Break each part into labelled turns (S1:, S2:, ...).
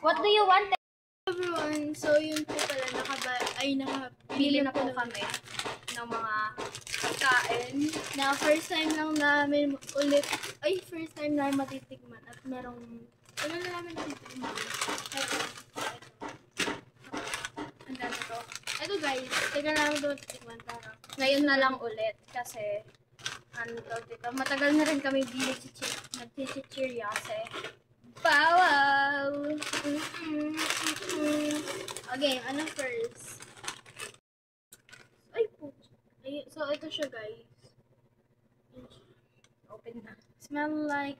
S1: What do you want?
S2: Everyone, so yun po pala, nakabili na po kami ng mga pagkain na first time lang namin ulit, first time namin matitikman at merong, wala na namin matitikman. Ang dami to. Ito guys, tagal namin ito matitikman para ngayon na lang ulit kasi ano to dito, matagal na rin kami nagchichirya kasi wow! Okay, ano first? Ay po. So ito siya guys. Open na. Smell like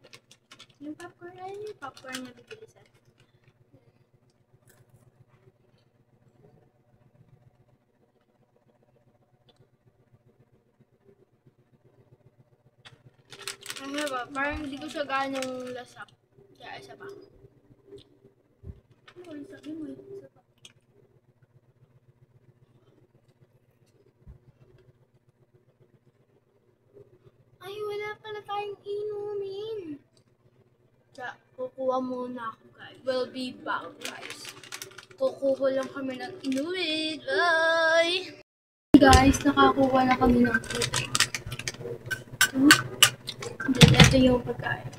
S2: yung popcorn. Ay, yung popcorn na bibilisan. Ano ba? Parang hindi ko siya ganong lasap. Kaya isa pa. Sabi mo, isa pa. Ay, wala pala tayong inumin. Kaya, kukuha muna ako guys. We'll be back guys. Kukuha lang kami ng inumin. Bye! Guys, nakakuha na kami ng tubig. Then, ito yung pagkain.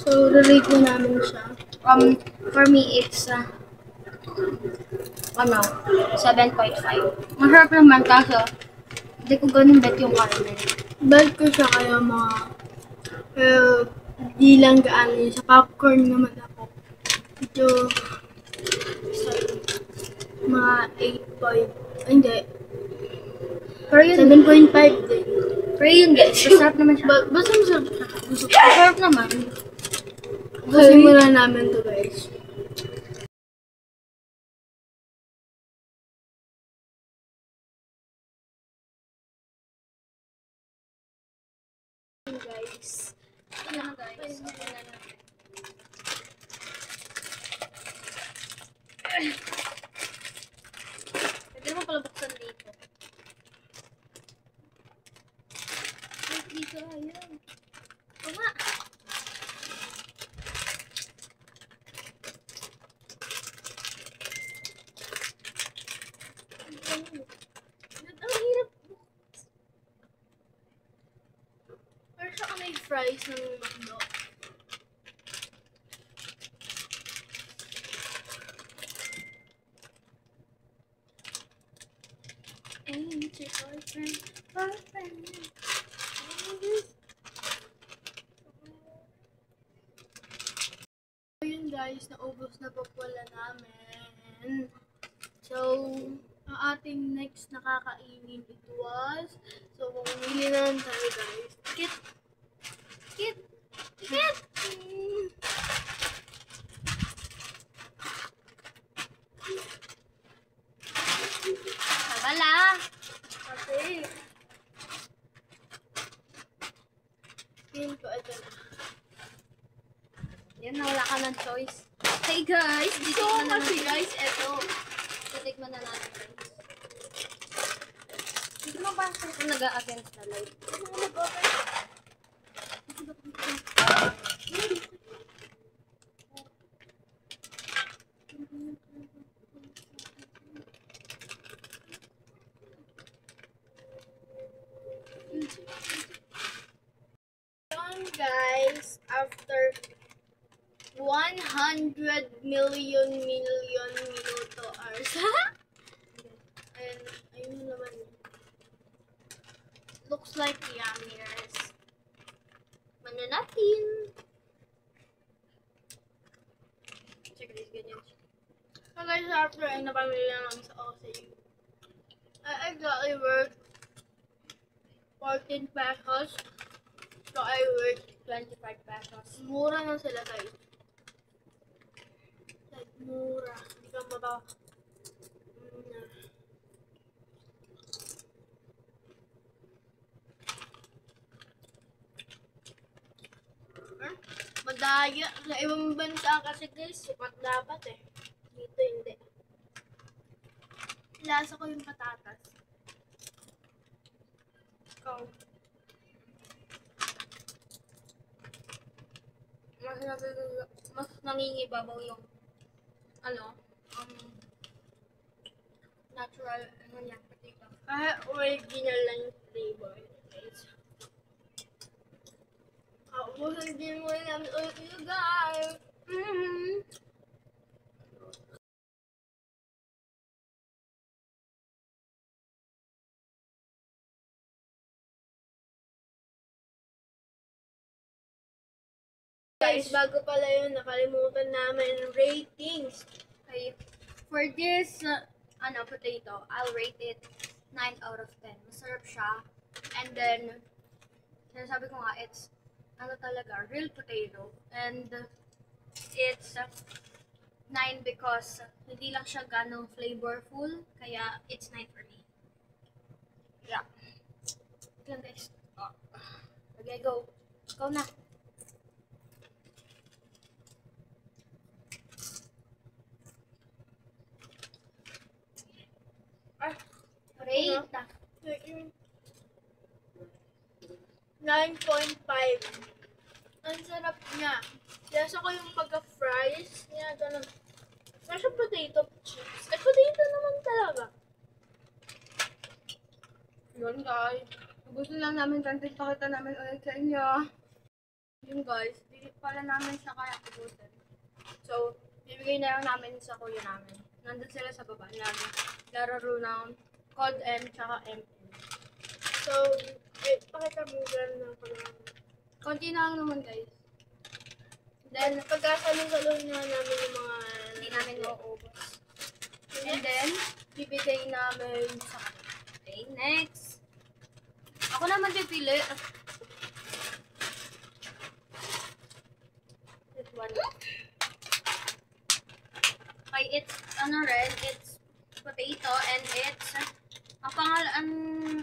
S2: So, relate mo namin siya.
S1: For me, it's 7.5. Masarap naman kaso hindi ko ganun bet yung karne.
S2: Bet ko siya kaya mga di lang gaano yun. Sa popcorn naman ako. Ito mga 8.5. Hindi.
S1: Pero yun,
S2: 7.5 din.
S1: pero yun guys, masarap naman siya.
S2: Basta masarap siya.
S1: Masarap naman.
S2: Gusto mo na namin to guys. Guys.
S1: Ayan guys. Pwede mo pala buksan dito.
S2: Dito, ayan.
S1: Oo nga.
S2: Ang hirap. Pero siya may fries ng McDo. Ain't your boyfriend. Ayun guys, naubos na po pala namin. So, ang ating next nakakainin it was, so bumili na lang tayo guys. Kit!
S1: Wala.
S2: Kasi, feel ko ito na.
S1: Yan na, wala ka ng choice. Hey guys,
S2: So, kasi guys, ito.
S1: titikman na natin guys. Hindi mo ba ito nag-a-against the light?
S2: Guys, after 100 million minuto hours. Ayun naman. Looks like yummy guys. Mana natin. Check this, ganyan. So guys, after ay napamili na lang sa OCU. I exactly worth 14 pesos. So I worth
S1: 25 pesos.
S2: mura na sila guys. Like, mura. Hindi ka maba. Madaya. Sa ibang bansa kasi guys, sukat dapat eh. Dito hindi. Lasa ko yung patatas. Ikaw.
S1: Mas nangingibabaw yung
S2: ano, natural, ano yan, potato. Original lang yung flavor. Guys. Hindi mo namin ulit you guys. Guys, bago pala yun, nakalimutan namin ratings. Okay, for this, potato, I'll rate it 9 out of 10. Masarap siya. And then, sinasabi ko nga, it's, talaga, real potato. And, it's 9 because hindi lang siya ganong flavorful. Kaya, it's 9 for me. Yeah. Ito lang guys. Okay, go. Go na. Rate. 9.5. Ang sarap niya. Lasa ko yung pagka-fries niya. Ganun. Nasa potato chips. Potato naman talaga. Yun guys. Gusto lang namin content pakita namin ulit sa inyo. Yun guys. Hindi pala namin siya kaya ubusin. So, bibigay na lang namin sa kuya namin. Nandun sila sa baba. Lararo ng COD M tsaka ML. So, pakita mo gano'n ng pala. Konti na lang naman guys. Then, pagkasalusaluhin na namin yung mga hindi namin mauubos. And then, bibigay namin sa kanila. Okay, next. Ako naman pipili. This one. Okay, it's, it's potato and it's, ang pangalan,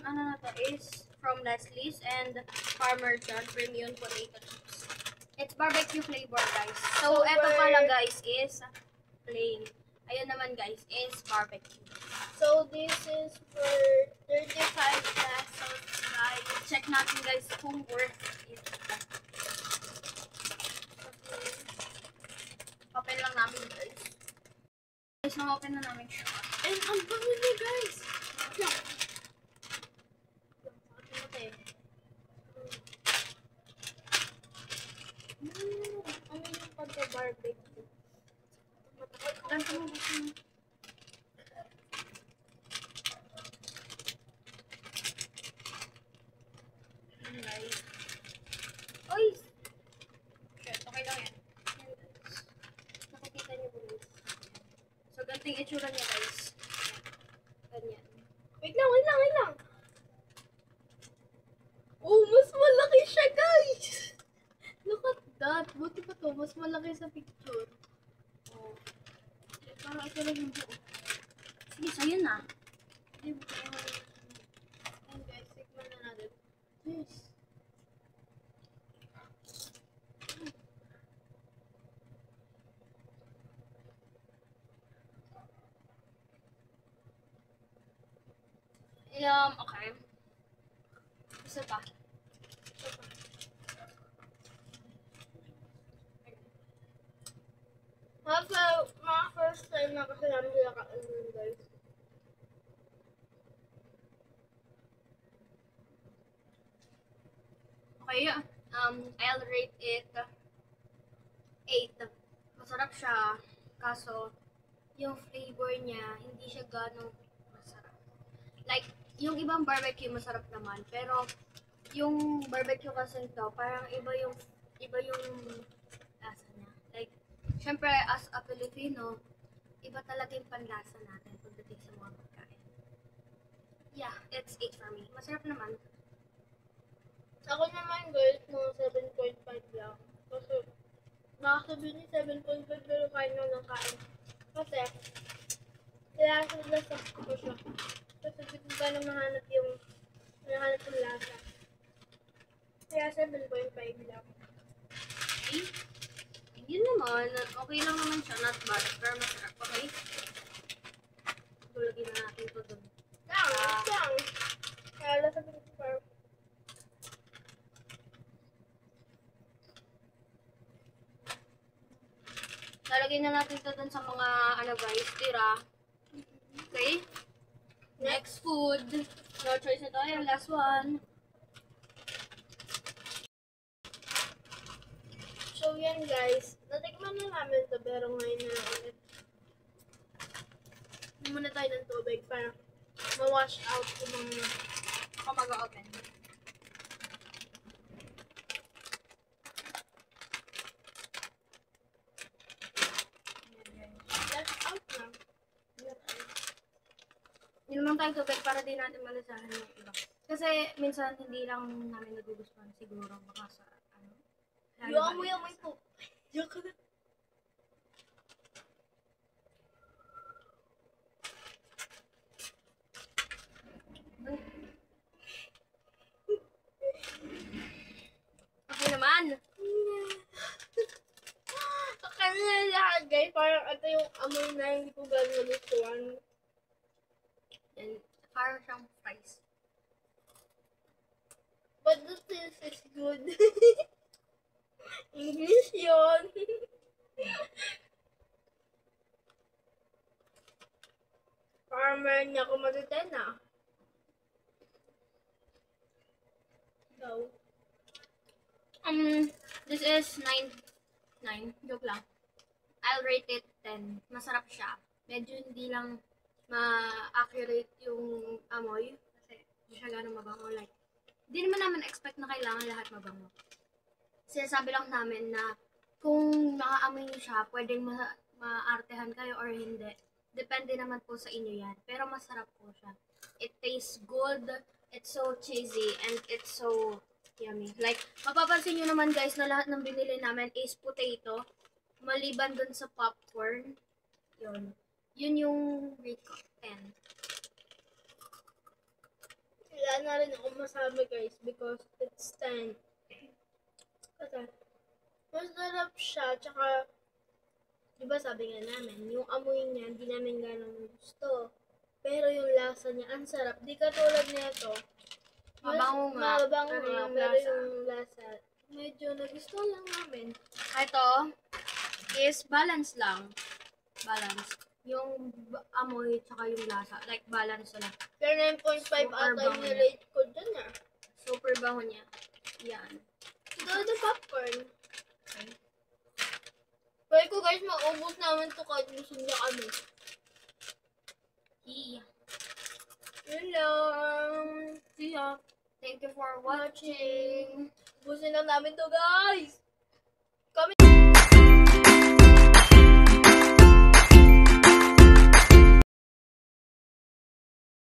S2: na to is from Leslie's and Farmer John Premium Potato Chips. It's barbecue flavor, guys. So, eto pala, guys, is plain. Ayun naman, guys, is barbecue. So, this is for 35 pesos, guys. Check natin, guys, kung worth it. Open lang namin, guys. Guys, na-open na namin siya. And ang bango niya, guys! Yeah. Ano yung pagka-barbecue? Ganto mo gusto mo. Guys. Oy! Shit, okay lang yan. Nakikita niyo po guys. So, ganito yung itsura niya guys. Ganyan. Wait lang. Oh, mas malaki siya guys! Look at that. Buti pa to. Mas malaki sa picture. Oh. Parang ito lang yung buo. Sige, sa'yo na. Ayun guys, tikman na natin. Yes. Okay. Isa pa. Mga first time na kasi namin sila ka-alun guys. Okay, I'll rate it 8. Masarap siya, kaso yung flavor niya, hindi siya ganong masarap. Like, yung ibang barbecue masarap naman, pero yung barbecue kasi ito, parang iba yung lasa niya. Like, syempre, as a Filipino, iba talaga yung panlasa natin pagdating sa mga pagkain. Yeah, it's 8 for me. Masarap naman. Ako naman guys, mga 7.5 lang. Kasi, nakakasabi ni 7.5 pero kain na ng kain. Kasi, kaya sila sa ko siya. Kasi hindi ko gano'ng mahanap yung lasa. Kaya 7.5 lang. Okay? Yun naman, okay lang naman siya, not bad, pero masarap, okay? Tulagin na natin ito doon. Lang. Kaya lasa ko parang.
S1: Lalagay na natin ito dun sa mga, ano guys, tira. Okay? Next food. No choice na tayo. Last one.
S2: So yan guys, natikman na namin to pero ngayon na ulit. Muna tayo ng tubig para ma-wash out yung mga
S1: Mag-open.
S2: wash out na.
S1: Yun naman tayong tubig para di natin malasahan yung iba. Kasi minsan hindi lang namin nagugustuhan siguro baka sa ano.
S2: Yung amoy po. Joke na.
S1: Okay naman.
S2: Akala lahat guys, parang ito yung amoy na hindi ko gano'n nagustuhan.
S1: Yan. Parang siyang fries.
S2: But the taste is good. English yun. Parang meron niya ako matutena. Go.
S1: This is 9. Joke lang. I'll rate it 10. Masarap siya. Medyo hindi lang ma-accurate yung amoy. Kasi hindi siya gano'ng mabango. Like, hindi naman namin expect na kailangan lahat mabango. Sinasabi lang namin na kung nakaamoy niyo siya, pwedeng maartehan kayo or hindi. Depende naman po sa inyo yan. Pero masarap po siya. It tastes good. It's so cheesy and it's so yummy. Like, mapapansin nyo naman guys na lahat ng binili namin is potato. Maliban dun sa popcorn. Yun. Yun yung rate ko. 10.
S2: Wala na rin ako masabi guys because it's 10. Kasi, masarap siya. Tsaka, di ba sabi nga namin, yung amoy niya, hindi namin ganong gusto. Pero yung lasa niya, ang sarap. Di katulad nito.
S1: Mabango nga.
S2: Mabango
S1: Pero
S2: nga,
S1: yung
S2: pero
S1: lasa.
S2: yung lasa, medyo nagustuhan lang namin.
S1: Ito is balance lang. Balance. Yung amoy tsaka yung lasa. Like, balance lang.
S2: Pero 9.5
S1: Super
S2: ata yung
S1: bango.
S2: nirate ko dyan ah.
S1: Super bango niya. Yan.
S2: Ito the popcorn.
S1: Okay.
S2: Pwede ko guys, maubos namin to kahit gusto niya kami.
S1: Yeah.
S2: Yun lang.
S1: See ya. Thank you for watching.
S2: Ubusin lang namin to guys. Comment